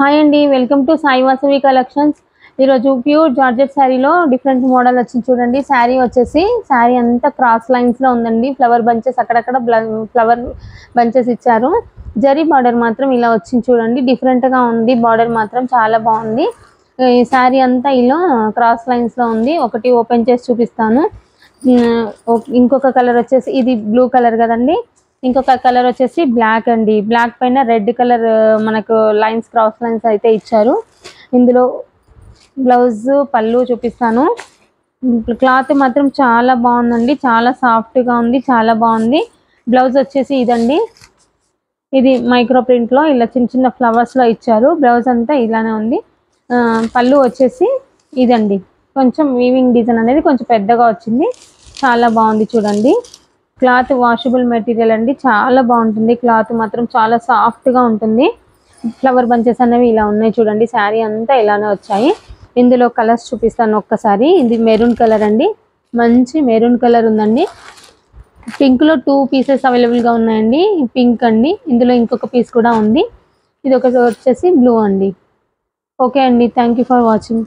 Hi అండి, welcome to Sai Vasavi collections. ఈరోజు pure georgette శారీలో డిఫరెంట్ మోడల్ వచ్చింది చూడండి. శారీ వచ్చేసి శారీ అంతా క్రాస్ లైన్స్లో ఉందండి. ఫ్లవర్ బంచెస్ అక్కడక్కడ ఫ్లవర్ బంచెస్ ఇచ్చారు. జరీ బార్డర్ మాత్రం ఇలా వచ్చింది చూడండి. డిఫరెంట్గా ఉంది, బార్డర్ మాత్రం చాలా బాగుంది. ఈ శారీ అంతా ఇలా క్రాస్ లైన్స్లో ఉంది. ఒకటి ఓపెన్ చేసి చూపిస్తాను. ఇంకొక కలర్ వచ్చేసి ఇది బ్లూ కలర్ కదండి. ఇంకొక కలర్ వచ్చేసి బ్లాక్ అండి. బ్లాక్ పైన రెడ్ కలర్ మనకు లైన్స్ క్రాస్ లైన్స్ అయితే ఇచ్చారు. ఇందులో బ్లౌజ్ పళ్ళు చూపిస్తాను. క్లాత్ మాత్రం చాలా బాగుందండి, చాలా సాఫ్ట్గా ఉంది, చాలా బాగుంది. బ్లౌజ్ వచ్చేసి ఇదండి, ఇది మైక్రో ప్రింట్లో ఇలా చిన్న చిన్న ఫ్లవర్స్లో ఇచ్చారు. బ్లౌజ్ అంతా ఇలానే ఉంది. పళ్ళు వచ్చేసి ఇదండి, కొంచెం వీవింగ్ డిజైన్ అనేది కొంచెం పెద్దగా వచ్చింది. చాలా బాగుంది చూడండి. క్లాత్ వాషబుల్ మెటీరియల్ అండి, చాలా బాగుంటుంది. క్లాత్ మాత్రం చాలా సాఫ్ట్గా ఉంటుంది. ఫ్లవర్ బంచెస్ అనేవి ఇలా ఉన్నాయి చూడండి. శారీ అంతా ఇలానే వచ్చాయి. ఇందులో కలర్స్ చూపిస్తాను ఒక్కసారి. ఇది మెరూన్ కలర్ అండి, మంచి మెరూన్ కలర్ ఉందండి. పింక్లో 2 పీసెస్ అవైలబుల్గా ఉన్నాయండి. పింక్ అండి, ఇందులో ఇంకొక పీస్ కూడా ఉంది. ఇది ఒకటి వచ్చేసి బ్లూ అండి. ఓకే అండి, థ్యాంక్ యూ ఫర్ వాచింగ్.